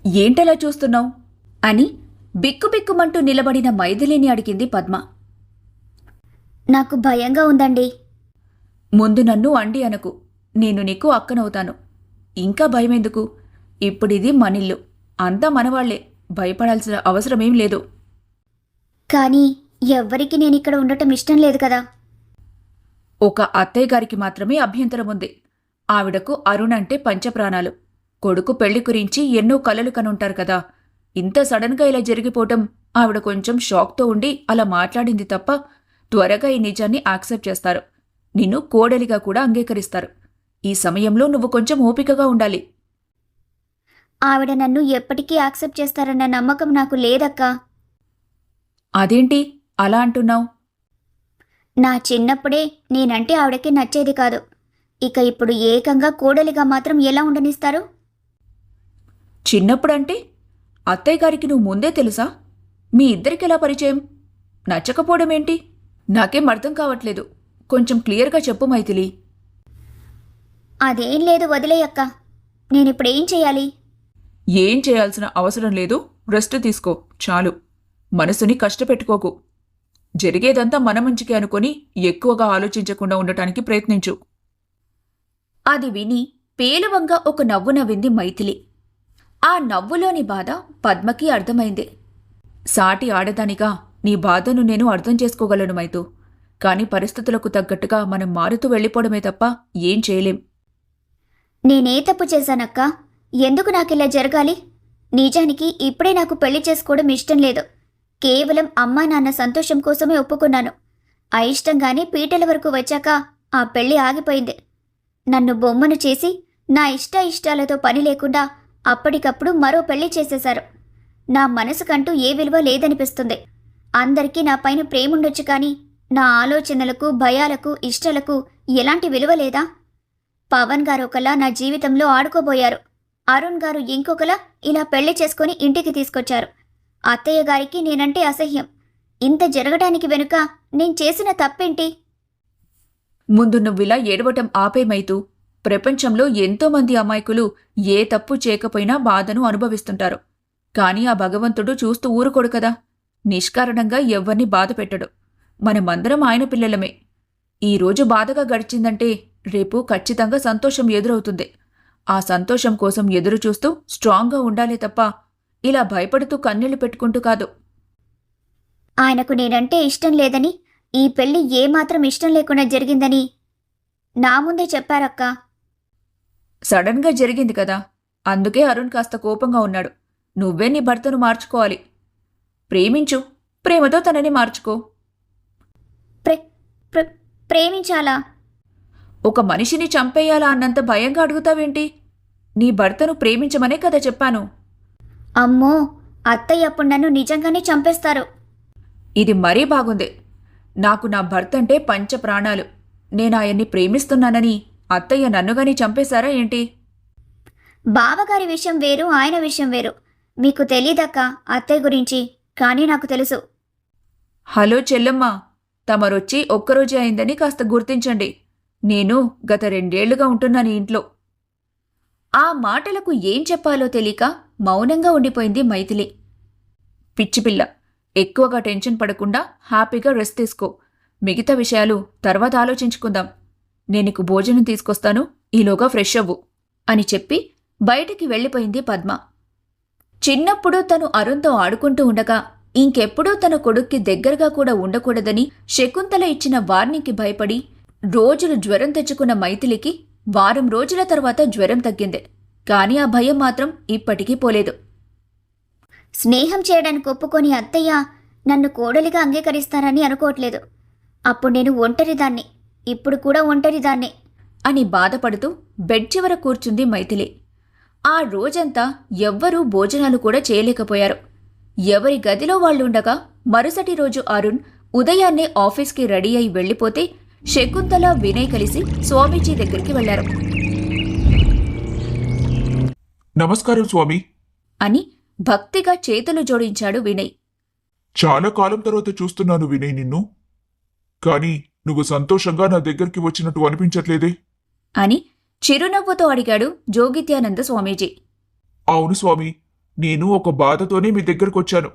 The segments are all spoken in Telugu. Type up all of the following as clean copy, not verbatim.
ఏంటలా చూస్తున్నావు అని బిక్కుబిక్కుమంటూ నిలబడిన మైథిలిని అడిగింది పద్మ. నాకు భయంగా ఉందండి. ముందు నన్ను అండి అనకు, నేను నీకు అక్కనవుతాను. ఇంకా భయమెందుకు? ఇప్పుడిది మనిల్లు, అంతా మనవాళ్లే, భయపడాల్సిన అవసరమేం లేదు. కానీ ఎవ్వరికి నేనిక్కడ ఉండటం ఇష్టం లేదు కదా. ఒక అత్తయ్య గారికి మాత్రమే అభ్యంతరముంది. ఆవిడకు అరుణ్ అంటే పంచప్రాణాలు. కొడుకు పెళ్లి గురించి ఎన్నో కలలు కనుంటారు కదా. ఇంత సడన్గా ఇలా జరిగిపోవటం ఆవిడ కొంచెం షాక్తో ఉండి అలా మాట్లాడింది తప్ప త్వరగా ఈ నిజాన్ని యాక్సెప్ట్ చేస్తారు. నిన్ను కోడలిగా కూడా అంగీకరిస్తారు. ఈ సమయంలో నువ్వు కొంచెం ఓపికగా ఉండాలి. ఆవిడ నన్ను ఎప్పటికీ యాక్సెప్ట్ చేస్తారన్న నమ్మకం నాకు లేదక్కా. అదేంటి అలా అంటున్నావు? నా చిన్నప్పుడే నేనంటే ఆవిడకి నచ్చేది కాదు. ఇక ఇప్పుడు ఏకంగా కోడలిగా మాత్రం ఎలా ఉండనిస్తారు? చిన్నప్పుడంటే అత్తయ్య గారికి నువ్వు ముందే తెలుసా? మీ ఇద్దరికెలా పరిచయం? నచ్చకపోవడమేంటి? నాకేం అర్థం కావట్లేదు. కొంచెం క్లియర్గా చెప్పు మైథిలి. అదేం లేదు, వదిలేయక్క. నేనిప్పుడేం చేయాలి? ఏం చేయాల్సిన అవసరం లేదు, రెస్ట్ తీసుకో చాలు. మనసుని కష్టపెట్టుకోకు. జరిగేదంతా మన మంచికి అనుకొని ఎక్కువగా ఆలోచించకుండా ఉండటానికి ప్రయత్నించు. అది విని పేలువంగా ఒక నవ్వు నవ్వింది మైథిలి. ఆ నవ్వులోని బాధ పద్మకి అర్థమైంది. సాటి ఆడదానిగా నీ బాధను నేను అర్థం చేసుకోగలను మైతూ. కాని పరిస్థితులకు తగ్గట్టుగా మనం మారుతూ వెళ్ళిపోవడమే తప్ప ఏం చేయలేం. నేనే తప్పు చేశానక్క? ఎందుకు నాకిలా జరగాలి? నిజానికి ఇప్పుడే నాకు పెళ్లి చేసుకోవడం ఇష్టం లేదు. కేవలం అమ్మా నాన్న సంతోషం కోసమే ఒప్పుకున్నాను. అయిష్టంగానే పీటల వరకు వచ్చాక ఆ పెళ్లి ఆగిపోయింది. నన్ను బొమ్మను చేసి నా ఇష్టాలతో పని లేకుండా అప్పటికప్పుడు మరో పెళ్లి చేసేశారు. నా మనసుకంటూ ఏ విలువ లేదనిపిస్తుంది. అందరికీ నా పైన ప్రేముండొచ్చు కానీ నా ఆలోచనలకు, భయాలకు, ఇష్టాలకు ఎలాంటి విలువ లేదా? పవన్ గారు ఒకలా నా జీవితంలో ఆడుకోబోయారు. అరుణ్ గారు ఇంకొకలా ఇలా పెళ్లి చేసుకుని ఇంటికి తీసుకొచ్చారు. అత్తయ్య గారికి నేనంటే అసహ్యం. ఇంత జరగడానికి వెనుక నేను చేసిన తప్పేంటి? ముందు నువ్విలా ఏడవటం ఆపేమైతూ. ప్రపంచంలో ఎంతోమంది అమాయకులు ఏ తప్పు చేయకపోయినా బాధను అనుభవిస్తుంటారు. కాని ఆ భగవంతుడు చూస్తూ ఊరుకోడు కదా. నిష్కారణంగా ఎవ్వర్ని బాధ పెట్టడు. మనమందరం ఆయన పిల్లలమే. ఈరోజు బాధగా గడిచిందంటే రేపు ఖచ్చితంగా సంతోషం ఎదురవుతుంది. ఆ సంతోషం కోసం ఎదురుచూస్తూ స్ట్రాంగ్గా ఉండాలే తప్ప ఇలా భయపడుతూ కన్నీళ్లు పెట్టుకుంటూ కాదు. ఆయనకు నేనంటే ఇష్టం లేదని, ఈ పెళ్లి ఏమాత్రం ఇష్టం లేకుండా జరిగిందని నా ముందే చెప్పారక్కా. సడన్గా జరిగింది కదా, అందుకే అరుణ్ కాస్త కోపంగా ఉన్నాడు. నువ్వే నీ భర్తను మార్చుకోవాలి. ప్రేమించు, ప్రేమతో తనని మార్చుకో. ప్రేమించాలా? ఒక మనిషిని చంపేయాలా అన్నంత భయంగా అడుగుతావేంటి? నీ భర్తను ప్రేమించమనే కదా చెప్పాను. అమ్మో, అత్తయ్య అప్పుడు నన్ను నిజంగానే చంపేస్తారు. ఇది మరీ బాగుంది. నాకు నా భర్త అంటే పంచ ప్రాణాలు. నేను ఆయన్ని ప్రేమిస్తున్నానని అత్తయ్య నన్నుగాని చంపేశారా ఏంటి? బావగారి విషయం వేరు, ఆయన విషయం వేరు. మీకు తెలీదక్కా అత్తయ్య గురించి, కానీ నాకు తెలుసు. హలో చెల్లమ్మ, తమరొచ్చి ఒక్కరోజే అయిందని కాస్త గుర్తించండి. నేను గత 2 ఏళ్లుగా ఉంటున్నాను ఇంట్లో. ఆ మాటలకు ఏం చెప్పాలో తెలియక మౌనంగా ఉండిపోయింది మైథిలి. పిచ్చిపిల్ల, ఎక్కువగా టెన్షన్ పడకుండా హ్యాపీగా రెస్ట్ తీసుకో. మిగతా విషయాలు తర్వాత ఆలోచించుకుందాం. నేనీకు భోజనం తీసుకొస్తాను, ఈలోగా ఫ్రెష్ అవ్వు అని చెప్పి బయటికి వెళ్ళిపోయింది పద్మ. చిన్నప్పుడు తను అరుణ్తో ఆడుకుంటూ ఉండగా ఇంకెప్పుడూ తన కొడుక్కి దగ్గరగా కూడా ఉండకూడదని శకుంతల ఇచ్చిన వార్నింగ్కి భయపడి రోజులు జ్వరం తెచ్చుకున్న మైథిలికి వారం రోజుల తర్వాత జ్వరం తగ్గింది. కాని ఆ భయం మాత్రం ఇప్పటికీ పోలేదు. స్నేహం చేయడానికి ఒప్పుకొని అత్తయ్య నన్ను కోడలిగా అంగీకరిస్తారని అనుకోవట్లేదు. అప్పుడు నేను ఒంటరిదాన్ని, ఇప్పుడు కూడా ఒంటరిదాన్నే అని బాధపడుతూ బెడ్ చివర కూర్చుంది మైథిలి. ఆ రోజంతా ఎవ్వరూ భోజనాలు కూడా చేయలేకపోయారు. ఎవరి గదిలో వాళ్ళుండగా మరుసటి రోజు అరుణ్ ఉదయాన్నే ఆఫీస్కి రెడీ అయి వెళ్ళిపోతే శకుంతల, వినయ్ కలిసి స్వామీజీ దగ్గరికి వెళ్లారు. నమస్కారం స్వామి అని భక్తిగా చేతులు జోడించాడు వినయ్. చాలా కాలం తర్వాత చూస్తున్నాను వినయ్ నిన్ను. కానీ నువ్వు సంతోషంగా నా దగ్గరికి వచ్చినట్టు అనిపించట్లేదే అని చిరునవ్వుతో అడిగాడు జోగిత్యానంద స్వామీజీ. అవును స్వామి, నేను ఒక బాధతోనే మీ దగ్గరకొచ్చాను.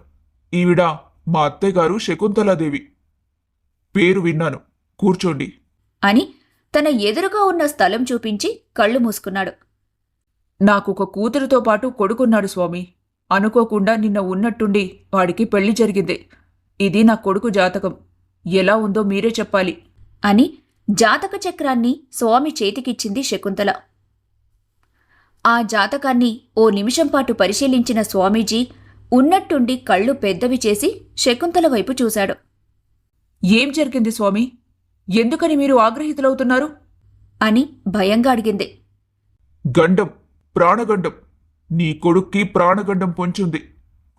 ఈవిడ మా అత్తయ్యగారు శకుంతలాదేవి. పేరు విన్నాను. కూర్చోండి. అని తన ఎదురుగా ఉన్న స్థలం చూపించి కళ్ళు మూసుకున్నాడు. నాకొక కూతురుతో పాటు కొడుకున్నాడు స్వామి. అనుకోకుండా నిన్న ఉన్నట్టుండి వాడికి పెళ్లి జరిగింది. ఇది నా కొడుకు జాతకం. ఎలా ఉందో మీరే చెప్పాలి అని జాతక చక్రాన్ని స్వామి చేతికిచ్చింది శకుంతల. ఆ జాతకాన్ని ఓ నిమిషం పాటు పరిశీలించిన స్వామీజీ ఉన్నట్టుండి కళ్ళు పెద్దవి చేసి శకుంతల వైపు చూశాడు. ఏం జరిగింది స్వామి? ఎందుకని మీరు ఆగ్రహితులవుతున్నారు అని భయంగా అడిగింది. గండం, ప్రాణగండం. నీ కొడుక్కి ప్రాణగండం పొంచుంది.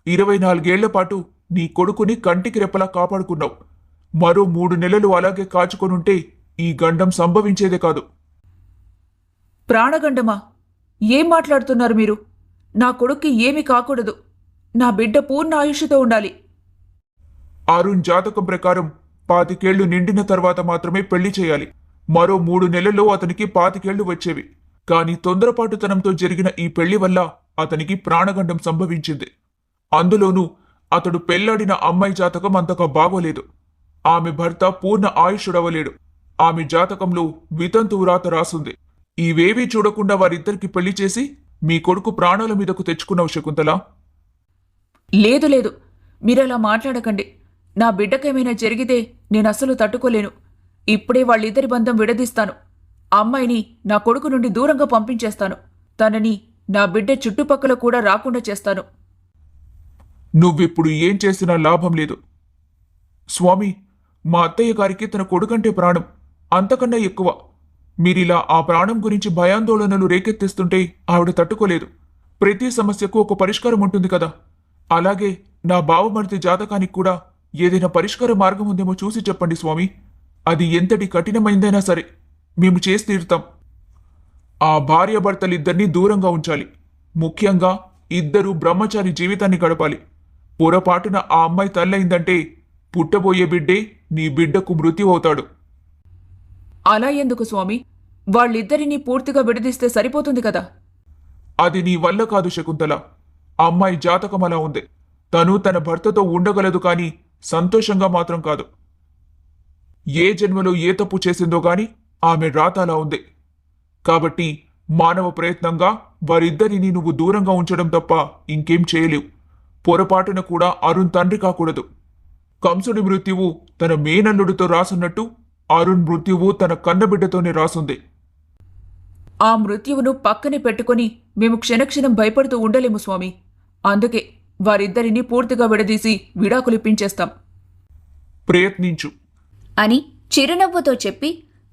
24 ఏళ్ల పాటు నీ కొడుకుని కంటికి రెప్పలా కాపాడుకున్నావు. మరో 3 నెలలు అలాగే కాచుకొనుంటే ఈ గండం సంభవించేదే కాదు. ప్రాణగండమా? ఏం మాట్లాడుతున్నారు మీరు? నా కొడుక్కి ఏమీ కాకూడదు. నా బిడ్డ పూర్ణ ఆయుష్తో ఉండాలి. అరుణ్ జాతకం ప్రకారం 25 ఏళ్లు నిండిన తర్వాత మాత్రమే పెళ్లి చేయాలి. మరో 3 నెలల్లో అతనికి 25 ఏళ్లు వచ్చేవి. కాని తొందరపాటుతనంతో జరిగిన ఈ పెళ్లి వల్ల అతనికి ప్రాణగండం సంభవించింది. అందులోనూ అతడు పెళ్లాడిన అమ్మాయి జాతకం అంతగా బాగోలేదు. ఆమె భర్త పూర్ణ ఆయుష్యుడవలేడు. ఆమె జాతకంలో వితంతువు రాత రాసుంది. ఇవేవీ చూడకుండా వారిద్దరికి పెళ్లి చేసి మీ కొడుకు ప్రాణాల మీదకు తెచ్చుకున్నావు శకుంతల. లేదు లేదు, మీరలా మాట్లాడకండి. నా బిడ్డకేమైనా జరిగితే నేనస్సలు తట్టుకోలేను. ఇప్పుడే వాళ్ళిద్దరి బంధం విడదీస్తాను. అమ్మాయిని నా కొడుకు నుండి దూరంగా పంపించేస్తాను. తనని నా బిడ్డ చుట్టుపక్కల కూడా రాకుండా చేస్తాను. నువ్విప్పుడు ఏం చేసినా లాభం లేదు. స్వామి, మా అత్తయ్య గారికి తన కొడుకంటే ప్రాణం, అంతకన్నా ఎక్కువ. మీరిలా ఆ ప్రాణం గురించి భయాందోళనలు రేకెత్తిస్తుంటే ఆవిడ తట్టుకోలేదు. ప్రతి సమస్యకు ఒక పరిష్కారం ఉంటుంది కదా. అలాగే నా బావమరిది జాతకానికి కూడా ఏదైనా పరిష్కార మార్గం ఉందేమో చూసి చెప్పండి స్వామి. అది ఎంతటి కఠినమైందైనా సరే మేము చేసి తీరుతాం. ఆ భార్యాభర్తలిద్దరినీ దూరంగా ఉంచాలి. ముఖ్యంగా ఇద్దరూ బ్రహ్మచారి జీవితాన్ని గడపాలి. పొరపాటున ఆ అమ్మాయి తల్లయిందంటే పుట్టబోయే బిడ్డే నీ బిడ్డకు మృత్యు అవుతాడు. అలా ఎందుకు స్వామి? వాళ్ళిద్దరినీ పూర్తిగా విడదీస్తే సరిపోతుంది కదా. అది నీ వల్ల కాదు శకుంతల. అమ్మాయి జాతకం అలా ఉంది. తను తన భర్తతో ఉండగలదు కాని సంతోషంగా మాత్రం కాదు. ఏ జన్మలో ఏ తప్పు చేసిందో గాని ఆమె రాత అలా ఉంది. కాబట్టి మానవ ప్రయత్నంగా వారిద్దరినీ నువ్వు దూరంగా ఉంచడం తప్ప ఇంకేం చేయలేవు. పొరపాటున కూడా అరుణ్ తండ్రి కాకూడదు. కంసుడి మృత్యువు తన మేనల్లుడితో రాసున్నట్టు అరుణ్ మృత్యువు తన కన్నబిడ్డతోనే రాసుంది. ఆ మృత్యువును పక్కనే పెట్టుకుని మేము క్షణక్షణం భయపడుతూ ఉండలేము స్వామి. అందుకే వారిద్దరినీ పూర్తిగా విడదీసి విడాకులిప్పించేస్తాం. ప్రయత్నించు అని చిరునవ్వుతో చెప్పి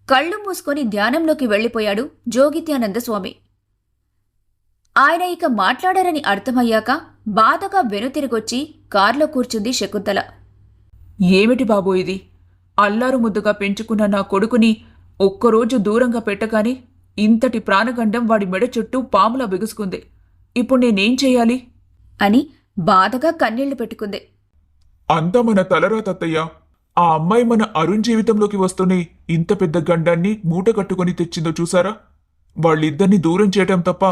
కళ్ళు మూసుకొని ధ్యానంలోకి వెళ్లిపోయాడు జోగిత్యానంద స్వామి. ఆయన ఇక మాట్లాడారని అర్థమయ్యాక బాధగా వెనుతిరిగొచ్చి కార్లో కూర్చుంది శకుంతల. ఏమిటి బాబో ఇది? అల్లారు ముద్దుగా పెంచుకున్న నా కొడుకుని ఒక్కరోజు దూరంగా పెట్టగాని ఇంతటి ప్రాణగండం వాడి మెడ చుట్టూ పాములా బిగుసుకుంది. ఇప్పుడు నేనేం చెయ్యాలి అని బాధగా కన్నీళ్లు పెట్టుకుంది. అంతా మన తలరా తత్తయ్య. ఆ అమ్మాయి మన అరుణ్ జీవితంలోకి వస్తూనే ఇంత పెద్ద గండాన్ని మూట కట్టుకుని తెచ్చిందో చూసారా? వాళ్ళిద్దరినీ దూరం చేయటం తప్ప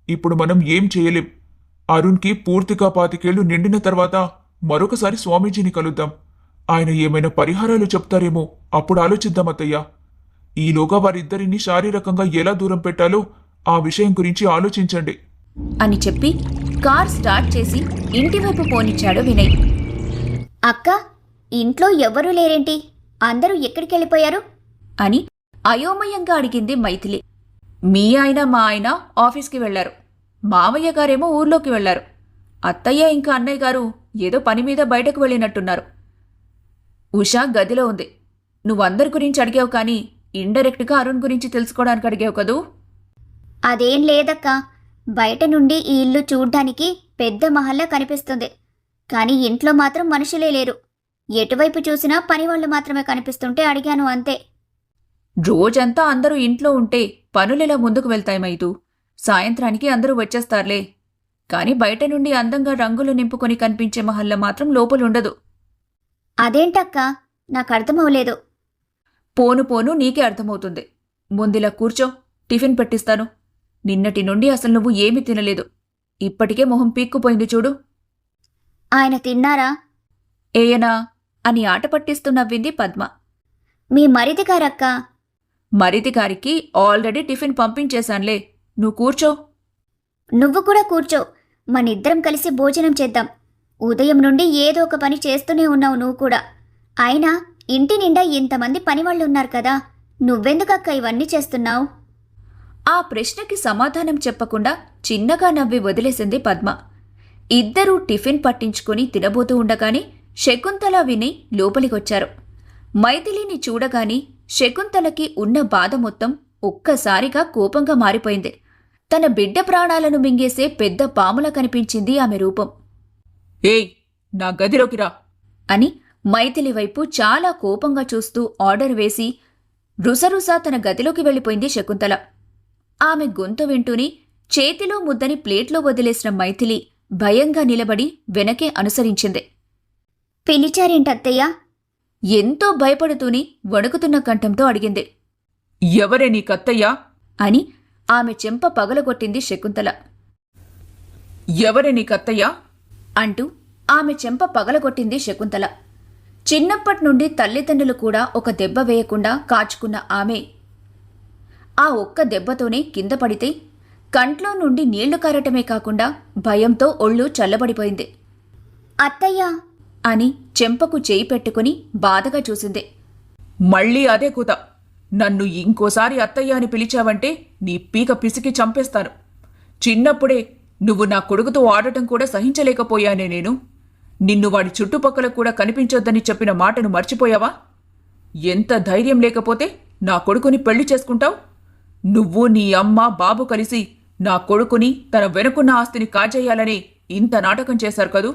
ఇప్పుడు మనం ఏం చేయలేం. అరుణ్కి పూర్తిగా 25 ఏళ్లు నిండిన తర్వాత మరొకసారి స్వామీజీని కలుద్దాం. ఆయన ఏమైనా పరిహారాలు చెప్తారేమో, అప్పుడు ఆలోచిద్దాం అత్తయ్య. ఈలోగా వారిద్దరినీ శారీరకంగా ఎలా దూరం పెట్టాలో ఆ విషయం గురించి ఆలోచించండి అని చెప్పి కార్ స్టార్ట్ చేసి ఇంటివైపు పోనిచ్చాడు వినయ్. అక్క, ఇంట్లో ఎవ్వరూ లేరేంటి? అందరూ ఎక్కడికి వెళ్ళిపోయారు అని అయోమయంగా అడిగింది మైథిలి. మీ ఆయన మా ఆయన ఆఫీస్కి వెళ్లారు. మావయ్య గారేమో ఊర్లోకి వెళ్లారు. అత్తయ్య ఇంకా అన్నయ్య గారు ఏదో పని మీద బయటకు వెళ్ళినట్టున్నారు. ఉషా గదిలో ఉంది. నువ్వందరి గురించి అడిగావు కానీ ఇండైరెక్ట్గా అరుణ్ గురించి తెలుసుకోవడానికి అడిగావు కదూ? అదేం లేదక్కా. బయట నుండి ఈ ఇల్లు చూడ్డానికి పెద్ద మహల్లా కనిపిస్తుంది. కానీ ఇంట్లో మాత్రం మనుషులే లేరు. ఎటువైపు చూసినా పనివాళ్లు మాత్రమే కనిపిస్తుంటే అడిగాను అంతే. రోజంతా అందరూ ఇంట్లో ఉంటే పనులెలా ముందుకు వెళ్తాయి మైతూ? సాయంత్రానికి అందరూ వచ్చేస్తారులే. కాని బయట నుండి అందంగా రంగులు నింపుకొని కనిపించే మహల్ల మాత్రం లోపలుండదు. అదేంటక్కా, నాకు అర్థమవలేదు. పోను పోను నీకే అర్థమవుతుంది. ముందిలా కూర్చో, టిఫిన్ పెట్టిస్తాను. నిన్నటి నుండి అసలు నువ్వు ఏమీ తినలేదు. ఇప్పటికే మొహం పీక్కుపోయింది చూడు. ఆయన తిన్నారా? ఏయనా అని ఆట పట్టిస్తూ నవ్వింది పద్మ. మీ మరిది గారక్క. మరిది గారికి ఆల్రెడీ టిఫిన్ పంపించేశాన్లే, నువ్వు కూర్చో. నువ్వు కూడా కూర్చో, మనిద్దరం కలిసి భోజనం చేద్దాం. ఉదయం నుండి ఏదో ఒక పని చేస్తూనే ఉన్నావు నువ్వు కూడా. అయినా ఇంటి నిండా ఇంతమంది పనివాళ్ళున్నారు కదా, నువ్వెందుకక్క ఇవన్నీ చేస్తున్నావు? ఆ ప్రశ్నకి సమాధానం చెప్పకుండా చిన్నగా నవ్వి వదిలేసింది పద్మ. ఇద్దరూ టిఫిన్ పట్టించుకుని తినబోతూ ఉండగానే శకుంతల విని లోపలికొచ్చారు. మైథిలిని చూడగాని శకుంతలకి ఉన్న బాధ మొత్తం ఒక్కసారిగా కోపంగా మారిపోయింది. తన బిడ్డ ప్రాణాలను మింగేసే పెద్ద పాములా కనిపించింది ఆమె రూపం. ఏయ్, నా గదిలోకి రా అని మైథిలి వైపు చాలా కోపంగా చూస్తూ ఆర్డర్ వేసి రుసరుసా తన గదిలోకి వెళ్ళిపోయింది శకుంతల. ఆమె గొంతు వింటూని చేతిలో ముద్దని ప్లేట్లో వదిలేసిన మైథిలి భయంగా నిలబడి వెనకే అనుసరించింది. పిలిచారేంటత్తయ్యా? ఎంతో భయపడుతూని వణుకుతున్న కంఠంతో అడిగింది. ఎవరే నీ కత్తయ్యా అని ఆమె చెంప పగలగొట్టింది శకుంతల. ఎవరే నీ కత్తయ్యా అంటూ ఆమె చెంప పగలగొట్టింది శకుంతల. చిన్నప్పట్నుండి తల్లిదండ్రులు కూడా ఒక దెబ్బ వేయకుండా కాచుకున్న ఆమె ఆ ఒక్క దెబ్బతోనే కింద పడితే కంట్లో నుండి నీళ్లు కారటమే కాకుండా భయంతో ఒళ్ళు చల్లబడిపోయింది. అత్తయ్యా అని చెంపకు చేయి పెట్టుకుని బాధగా చూసింది. మళ్ళీ అదే కూత. నన్ను ఇంకోసారి అత్తయ్య అని పిలిచావంటే నీ పీక పిసికి చంపేస్తాను. చిన్నప్పుడే నువ్వు నా కొడుకుతో ఆడటం కూడా సహించలేకపోయానే నేను. నిన్ను వాడి చుట్టుపక్కల కూడా కనిపించొద్దని చెప్పిన మాటను మర్చిపోయావా? ఎంత ధైర్యం లేకపోతే నా కొడుకుని పెళ్లి చేసుకుంటావు? నువ్వు నీ అమ్మ బాబు కలిసి నా కొడుకుని తన వెనుకున్న ఆస్తిని కాజేయాలని ఇంత నాటకం చేశారు కదూ.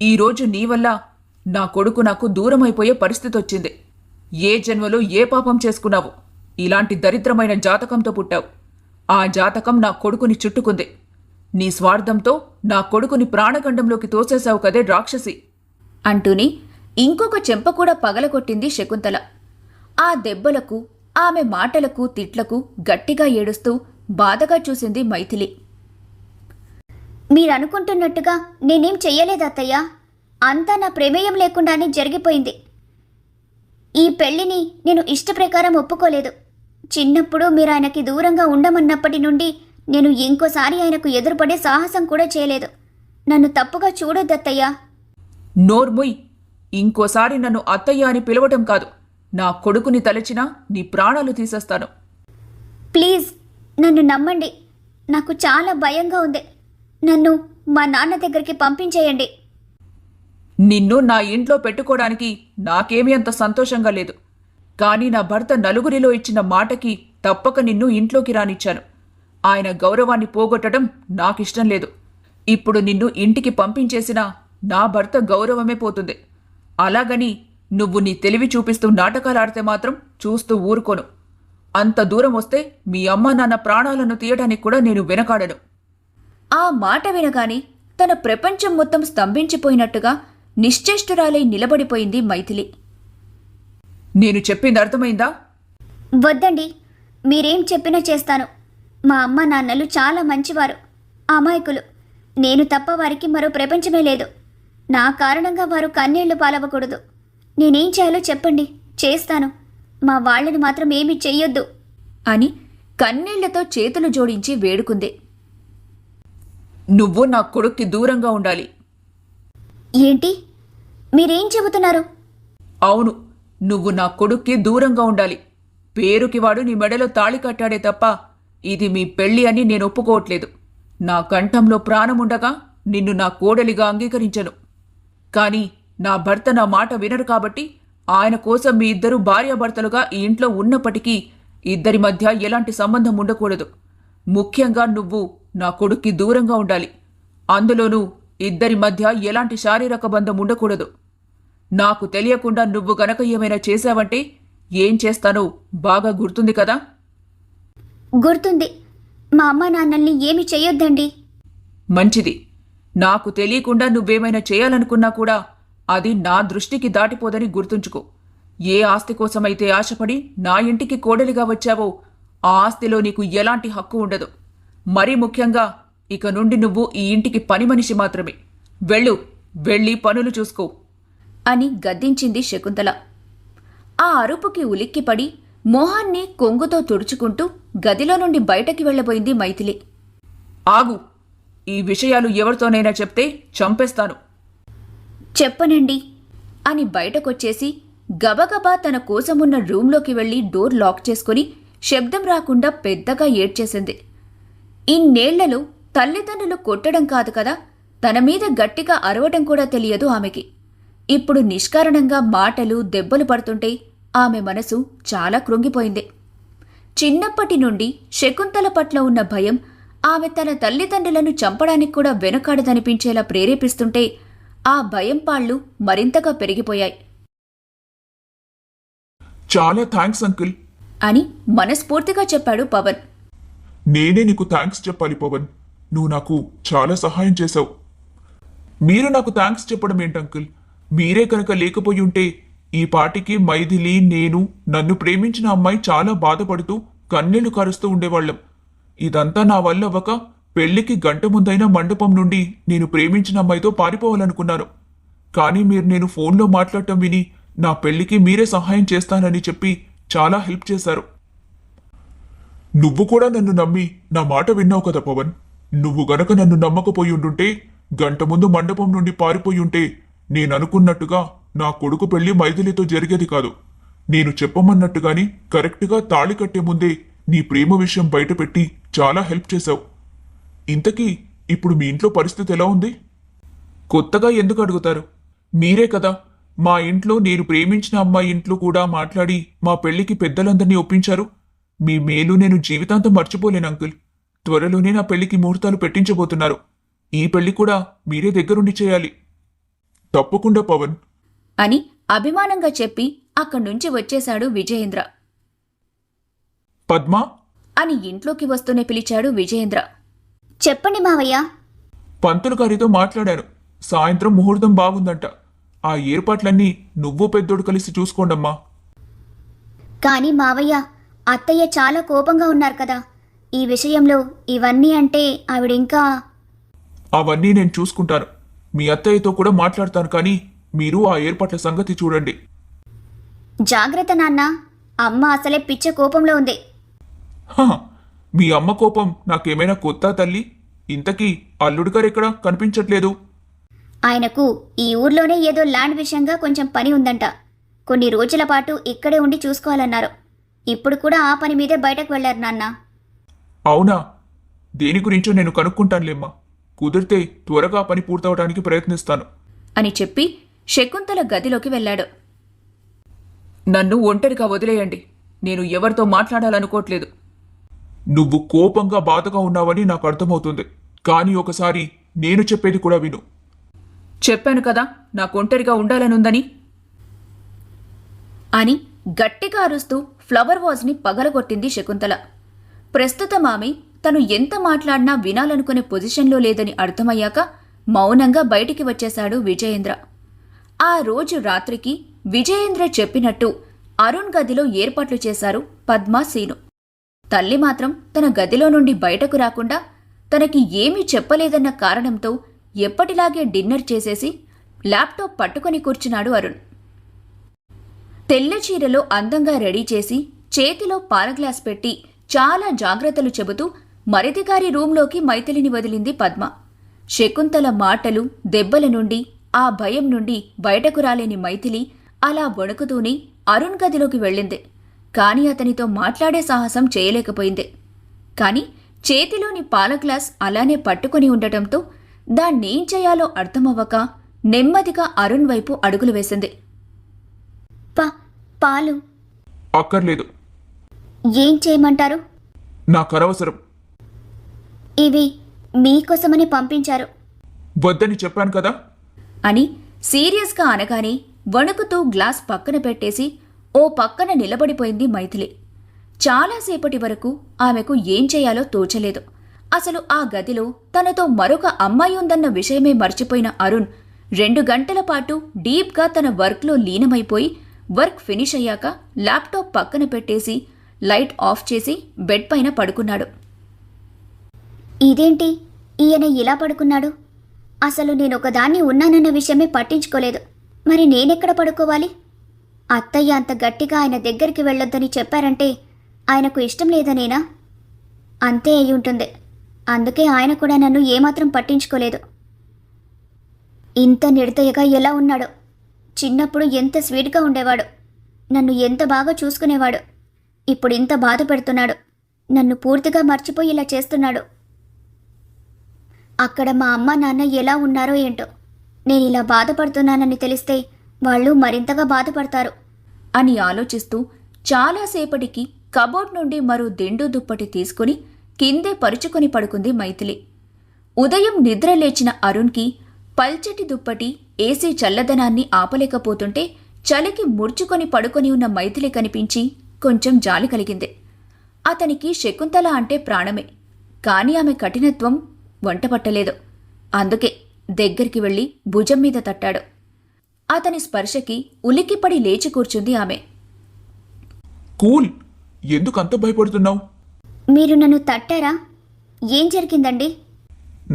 ఈరోజు నీ వల్ల నా కొడుకు నాకు దూరమైపోయే పరిస్థితి వచ్చింది. ఏ జన్మలో ఏ పాపం చేసుకున్నావు? ఇలాంటి దరిద్రమైన జాతకంతో పుట్టావు. ఆ జాతకం నా కొడుకుని చుట్టుకుంది. నీ స్వార్థంతో నా కొడుకుని ప్రాణగండంలోకి తోసేశావు కదే రాక్షసి అంటూని ఇంకొక చెంప కూడా పగలగొట్టింది శకుంతల. ఆ దెబ్బలకు, ఆమె మాటలకు, తిట్లకు గట్టిగా ఏడుస్తూ బాధగా చూసింది మైథిలి. మీరనుకుంటున్నట్టుగా నేనేం చెయ్యలేదత్తయ్యా. అంతా నా ప్రమేయం లేకుండానే జరిగిపోయింది. ఈ పెళ్లిని నేను ఇష్టప్రకారం ఒప్పుకోలేదు. చిన్నప్పుడు మీరు ఆయనకి దూరంగా ఉండమన్నప్పటి నుండి నేను ఇంకోసారి ఆయనకు ఎదురుపడే సాహసం కూడా చేయలేదు. నన్ను తప్పుగా చూడొద్దత్తయ్యా. నోర్ముయ్. ఇంకోసారి నన్ను అత్తయ్య అని పిలవటం కాదు, నా కొడుకుని తలచినా నీ ప్రాణాలు తీసేస్తాను. ప్లీజ్ నన్ను నమ్మండి. నాకు చాలా భయంగా ఉంది. నన్ను మా నాన్న దగ్గరికి పంపించేయండి. నిన్ను నా ఇంట్లో పెట్టుకోవడానికి నాకేమీ అంత సంతోషంగా లేదు. కానీ నా భర్త నలుగురిలో ఇచ్చిన మాటకి తప్పక నిన్ను ఇంట్లోకి రానిచ్చాను. ఆయన గౌరవాన్ని పోగొట్టడం నాకిష్టం లేదు. ఇప్పుడు నిన్ను ఇంటికి పంపించేసినా నా భర్త గౌరవమే పోతుంది. అలాగని నువ్వు నీ తెలివి చూపిస్తూ నాటకాలాడితే మాత్రం చూస్తూ ఊరుకోను. అంత దూరం వస్తే మీ అమ్మ నాన్న ప్రాణాలను తీయడానికి కూడా నేను వెనకాడను. ఆ మాట వినగానే తన ప్రపంచం మొత్తం స్తంభించిపోయినట్టుగా నిశ్చేష్టురాలై నిలబడిపోయింది మైథిలి. నేను చెప్పింది అర్థమైందా? వద్దండి, మీరేం చెప్పినా చేస్తాను. మా అమ్మ నాన్నలు చాలా మంచివారు, అమాయకులు. నేను తప్ప వారికి మరో ప్రపంచమే లేదు. నా కారణంగా వారు కన్నీళ్లు పాలవకూడదు. నేనేం చేయాలో చెప్పండి, చేస్తాను. మా వాళ్ళని మాత్రం ఏమీ చెయ్యొద్దు అని కన్నీళ్లతో చేతులు జోడించి వేడుకుంది. నువ్వు నా కొడుక్కి దూరంగా ఉండాలి. ఏంటి మీరేం చెబుతున్నారు? అవును, నువ్వు నా కొడుక్కి దూరంగా ఉండాలి. పేరుకి వాడు నీ మెడలో తాళి కట్టాడే తప్ప ఇది మీ పెళ్లి అని నేను ఒప్పుకోవట్లేదు. నా కంఠంలో ప్రాణముండగా నిన్ను నా కోడలిగా అంగీకరించను. కానీ నా భర్త నా మాట వినరు కాబట్టి ఆయన కోసం మీ ఇద్దరు భార్యాభర్తలుగా ఈ ఇంట్లో ఉన్నప్పటికీ ఇద్దరి మధ్య ఎలాంటి సంబంధం ఉండకూడదు. ముఖ్యంగా నువ్వు నా కొడుక్కి దూరంగా ఉండాలి. అందులోనూ ఇద్దరి మధ్య ఎలాంటి శారీరక బంధం ఉండకూడదు. నాకు తెలియకుండా నువ్వు గనక ఏమైనా చేశావంటే ఏం చేస్తానో బాగా గుర్తుంది కదా? గుర్తుంది. మా అమ్మ నాన్నల్ని ఏమి చెయ్యొద్దండి. మంచిది. నాకు తెలియకుండా నువ్వేమైనా చేయాలనుకున్నా కూడా అది నా దృష్టికి దాటిపోదని గుర్తుంచుకో. ఏ ఆస్తి కోసమైతే ఆశపడి నా ఇంటికి కోడలిగా వచ్చావో ఆ ఆస్తిలో నీకు ఎలాంటి హక్కు ఉండదు. మరీ ముఖ్యంగా ఇక నుండి నువ్వు ఈ ఇంటికి పని మనిషి మాత్రమే. వెళ్ళు, వెళ్ళి పనులు చూసుకో అని గద్దించింది శకుంతల. ఆ అరుపుకి ఉలిక్కిపడి మొహాన్ని కొంగుతో తుడుచుకుంటూ గదిలో నుండి బయటకి వెళ్లబోయింది మైథిలి. ఆగు, ఈ విషయాలు ఎవరితోనైనా చెప్తే చంపేస్తాను. చెప్పనండి. అని బయటకొచ్చేసి గబగబా తన కోసమున్న రూంలోకి వెళ్లి డోర్ లాక్ చేసుకుని శబ్దం రాకుండా పెద్దగా ఏడ్చేసింది. ఇన్నేళ్లలో తల్లిదండ్రులు కొట్టడం కాదు కదా, తన మీద గట్టిగా అరవడం కూడా తెలియదు ఆమెకి. ఇప్పుడు నిష్కారణంగా మాటలు దెబ్బలు పడుతుంటే ఆమె మనసు చాలా కృంగిపోయింది. చిన్నప్పటి నుండి శకుంతల పట్ల ఉన్న భయం ఆమె తన తల్లిదండ్రులను చంపడానికి కూడా వెనుకాడదనిపించేలా ప్రేరేపిస్తుంటే ఆ భయం పాళ్లు మరింతగా పెరిగిపోయాయి. చాలా థ్యాంక్స్ అంకుల్ అని మనస్ఫూర్తిగా చెప్పాడు పవన్. నేనే నీకు థ్యాంక్స్ చెప్పాలి పవన్. నువ్వు నాకు చాలా సహాయం చేశావు. మీరు నాకు థ్యాంక్స్ చెప్పడం ఏంటంకుల్? మీరే కనుక లేకపోయి ఉంటే ఈ పాటికి మైథిలి, నేను, నన్ను ప్రేమించిన అమ్మాయి చాలా బాధపడుతూ కన్నీళ్లు కారుస్తూ ఉండేవాళ్లం. ఇదంతా నా వల్ల అవ్వక పెళ్లికి గంట ముందైనా మండపం నుండి నేను ప్రేమించిన అమ్మాయితో పారిపోవాలనుకున్నాను. కానీ మీరు నేను ఫోన్లో మాట్లాడటం విని నా పెళ్లికి మీరే సహాయం చేస్తానని చెప్పి చాలా హెల్ప్ చేశారు. నువ్వు కూడా నన్ను నమ్మి నా మాట విన్నావు కదా పవన్. నువ్వు గనక నన్ను నమ్మకపోయి ఉండుంటే, గంట ముందు మండపం నుండి పారిపోయి ఉంటే నేననుకున్నట్టుగా నా కొడుకు పెళ్లి మైథిలితో జరిగేది కాదు. నేను చెప్పమన్నట్టుగాని కరెక్ట్గా తాళి కట్టే ముందే నీ ప్రేమ విషయం బయటపెట్టి చాలా హెల్ప్ చేశావు. ఇంతకీ ఇప్పుడు మీ ఇంట్లో పరిస్థితి ఎలా ఉంది? కొత్తగా ఎందుకు అడుగుతారు? మీరే కదా మా ఇంట్లో నేను ప్రేమించిన అమ్మాయి ఇంట్లో కూడా మాట్లాడి మా పెళ్లికి పెద్దలందరినీ ఒప్పించారు. మీ మేలు నేను జీవితాంతం మర్చిపోలేను అంకుల్. త్వరలోనే నా పెళ్లికి ముహూర్తాలు పెట్టించబోతున్నారు. ఈ పెళ్లి కూడా మీరే దగ్గరుండి చేయాలి. తప్పకుండా పవన్ అని అభిమానంగా చెప్పి అక్కడ్నుంచి వచ్చేశాడు విజయేంద్ర. పద్మా అని ఇంట్లోకి వస్తూనే పిలిచాడు విజయేంద్ర. చెప్పండి మావయ్య. పంతులు గారితో మాట్లాడాను. సాయంత్రం ముహూర్తం బాగుందంట. ఆ ఏర్పాట్లన్నీ నువ్వు పెద్దోడు కలిసి చూసుకోండమ్మా. కానీ మావయ్య, అత్తయ్య చాలా కోపంగా ఉన్నారు కదా. ఈ విషయంలో ఇవన్నీ అంటే ఆవిడింకా... అవన్నీ నేను చూసుకుంటాను. మీ అత్తయ్యతో కూడా మాట్లాడతాను. కానీ మీరు ఆ ఏర్పాట్ల సంగతి చూడండి. జాగ్రత్త నాన్న. అమ్మ అసలే పిచ్చ కోపంలో ఉంది. మీ అమ్మ కోపం నాకేమైనా కొత్త తల్లి? ఇంతకీ అల్లుడు గారెక్కడా కనిపించట్లేదు? ఆయనకు ఈ ఊర్లోనే ఏదో ల్యాండ్ విషయంగా కొంచెం పని ఉందంట. కొన్ని రోజుల పాటు ఇక్కడే ఉండి చూసుకోవాలన్నారు. ఇప్పుడు కూడా ఆ పని మీదే బయటకు వెళ్లారు నాన్న. అవునా? దేని గురించో నేను కనుక్కుంటానులేమ్మా. కుదిరితే త్వరగా పని పూర్తవడానికి ప్రయత్నిస్తాను అని చెప్పి శకుంతల గదిలోకి వెళ్ళాడు. నన్ను ఒంటరిగా వదిలేయండి. నేను ఎవరితో మాట్లాడాలనుకోవట్లేదు. నువ్వు కోపంగా బాధగా ఉన్నావని నాకు అర్థమవుతుంది. కానీ ఒకసారి నేను చెప్పేది కూడా విను. చెప్పాను కదా నాకు ఒంటరిగా ఉండాలనుందని అని గట్టిగా అరుస్తూ ఫ్లవర్ వాజ్ని పగలగొట్టింది శకుంతల. ప్రస్తుతం ఆమె తను ఎంత మాట్లాడినా వినాలనుకునే పొజిషన్లో లేదని అర్థమయ్యాక మౌనంగా బయటికి వచ్చేశాడు విజయేంద్ర. ఆ రోజు రాత్రికి విజయేంద్ర చెప్పినట్టు అరుణ్ గదిలో ఏర్పాట్లు చేశారు పద్మ, సీను. తల్లి మాత్రం తన గదిలో నుండి బయటకు రాకుండా తనకి ఏమీ చెప్పలేదన్న కారణంతో ఎప్పటిలాగే డిన్నర్ చేసేసి ల్యాప్టాప్ పట్టుకొని కూర్చున్నాడు అరుణ్. తెల్ల చీరలో అందంగా రెడీ చేసి చేతిలో పాల గ్లాస్ పెట్టి చాలా జాగ్రత్తలు చెబుతూ మరిదిగారి రూంలోకి మైథిలిని వదిలింది పద్మ. శకుంతల మాటలు, దెబ్బల నుండి, ఆ భయం నుండి బయటకు రాలేని మైథిలి అలా వణుకుతూనే అరుణ్ గదిలోకి వెళ్ళింది. కాని అతనితో మాట్లాడే సాహసం చేయలేకపోయింది. కాని చేతిలోని పాల గ్లాస్ అలానే పట్టుకుని ఉండటంతో దాన్నేం చేయాలో అర్థమవ్వక నెమ్మదిగా అరుణ్ వైపు అడుగులు వేసింది. పాలు అక్కర్లేదు. ఏం చేయమంటారు? నాకనవసరం. ఇవి మీకోసమని పంపించారు. వద్దని చెప్పాను కదా అని సీరియస్గా అనగానే వణుకుతూ గ్లాస్ పక్కన పెట్టేసి ఓ పక్కన నిలబడిపోయింది మైథిలి. చాలాసేపటి వరకు ఆమెకు ఏం చేయాలో తోచలేదు. అసలు ఆ గదిలో తనతో మరొక అమ్మాయి ఉందన్న విషయమే మర్చిపోయిన అరుణ్ 2 గంటల పాటు డీప్గా తన వర్క్లో లీనమైపోయి వర్క్ ఫినిష్ అయ్యాక ల్యాప్టాప్ పక్కన పెట్టేసి లైట్ ఆఫ్ చేసి బెడ్ పైన పడుకున్నాడు. ఇదేంటి ఈయన ఇలా పడుకున్నాడు? అసలు నేనొకదాన్ని ఉన్నానన్న విషయమే పట్టించుకోలేదు. మరి నేనెక్కడ పడుకోవాలి? అత్తయ్య అంత గట్టిగా ఆయన దగ్గరికి వెళ్ళొద్దని చెప్పారంటే ఆయనకు ఇష్టం లేదనేనా? అంతే అయి ఉంటుంది. అందుకే ఆయన కూడా నన్ను ఏమాత్రం పట్టించుకోలేదు. ఇంత నిర్దయగా ఎలా ఉన్నాడో! చిన్నప్పుడు ఎంత స్వీట్గా ఉండేవాడు, నన్ను ఎంత బాగా చూసుకునేవాడు. ఇప్పుడు ఇంత బాధ పెడుతున్నాడు, నన్ను పూర్తిగా మర్చిపోయి ఇలా చేస్తున్నాడు. అక్కడ మా అమ్మ నాన్న ఎలా ఉన్నారో ఏంటో. నేను ఇలా బాధపడుతున్నానని తెలిస్తే వాళ్ళు మరింతగా బాధపడతారు అని ఆలోచిస్తూ చాలాసేపటికి కబోర్డ్ నుండి మరో దిండు దుప్పటి తీసుకుని కిందే పరుచుకొని పడుకుంది మైథిలి. ఉదయం నిద్ర లేచిన అరుణ్కి పల్చటి దుప్పటి ఏసీ చల్లదనాన్ని ఆపలేకపోతుంటే చలికి ముడుచుకొని పడుకొని ఉన్న మైథిలి కనిపించి కొంచెం జాలి కలిగింది. అతనికి శకుంతల అంటే ప్రాణమే, కాని ఆమె కఠినత్వం వంటపట్టలేదు. అందుకే దగ్గరికి వెళ్ళి భుజం మీద తట్టాడు. అతని స్పర్శకి ఉలిక్కిపడి లేచి కూర్చుంది ఆమె. కూల్, ఎందుకంత భయపడుతున్నావు? మీరు నన్ను తట్టారా? ఏం జరిగిందండి?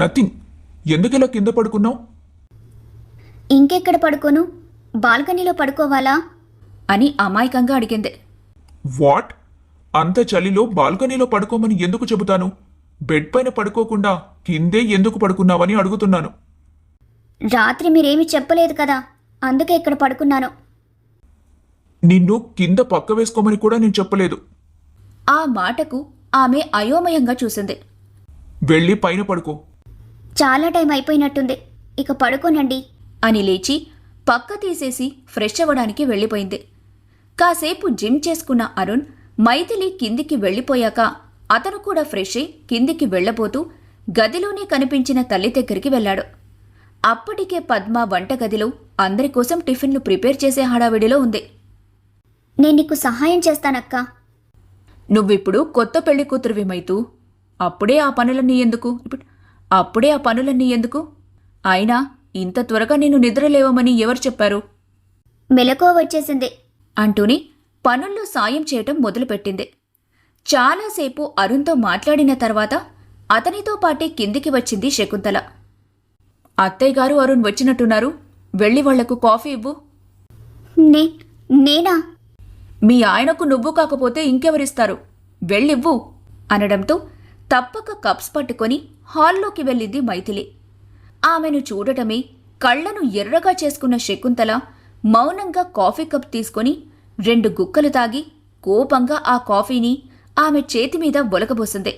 నథింగ్. ఎందుకిలా కింద పడుకున్నావు? ఇంకెక్కడ పడుకోను? బాల్కనీలో పడుకోవాలా అని అమాయకంగా అడిగింది. వాట్? అంత చలిలో బాల్కనీలో పడుకోమని ఎందుకు చెబుతాను? బెడ్ పైన పడుకోకుండా కిందే ఎందుకు పడుకున్నావని అడుగుతున్నాను. రాత్రి మీరేమీ చెప్పలేదు కదా, అందుకే ఇక్కడ పడుకున్నాను. నిన్ను కింద పక్క వేసుకోమని కూడా నేను చెప్పలేదు. ఆ మాటకు ఆమె అయోమయంగా చూసింది. వెళ్ళి పైన పడుకో. చాలా టైం అయిపోయినట్టుంది, ఇక పడుకోనండి అని లేచి పక్క తీసేసి ఫ్రెష్ అవ్వడానికి వెళ్ళిపోయింది. కాసేపు జిమ్ చేసుకున్న అరుణ్ మైథిలి కిందికి వెళ్ళిపోయాక అతను కూడా ఫ్రెష్ అయి కిందికి వెళ్లబోతూ గదిలోనే కనిపించిన తల్లి దగ్గరికి వెళ్ళాడు. అప్పటికే పద్మ వంటగదిలో అందరి కోసం టిఫిన్లు ప్రిపేర్ చేసే హడావిడిలో ఉంది. నేను నీకు సహాయం చేస్తానక్కా. నువ్విప్పుడు కొత్త పెళ్లి కూతురువి మైతూ, అప్పుడే ఆ పనులన్నీ ఎందుకు? అయినా ఇంత త్వరగా నిన్ను నిద్రలేవమని ఎవరు చెప్పారు? మెలకువ వచ్చేసింది అంటూని పనుల్లో సాయం చేయటం మొదలుపెట్టింది. చాలాసేపు అరుణ్తో మాట్లాడిన తర్వాత అతనితో పాటే కిందికి వచ్చింది శకుంతల. అత్తయ్య గారు అరుణ్ వచ్చినట్టున్నారు, వెళ్ళి వాళ్లకు కాఫీ ఇవ్వు. నేనా? మీ ఆయనకు నువ్వు కాకపోతే ఇంకెవరిస్తారు, వెళ్ళివ్వు అనడంతో తప్పక కప్స్ పట్టుకొని హాల్లోకి వెళ్ళింది మైథిలి. ఆమెను చూడటమే కళ్లను ఎర్రగా చేసుకున్న శకుంతల మౌనంగా కాఫీ కప్ తీసుకొని 2 గుక్కలు తాగి కోపంగా ఆ కాఫీని ఆమె చేతిమీద ఒలకబోసింది.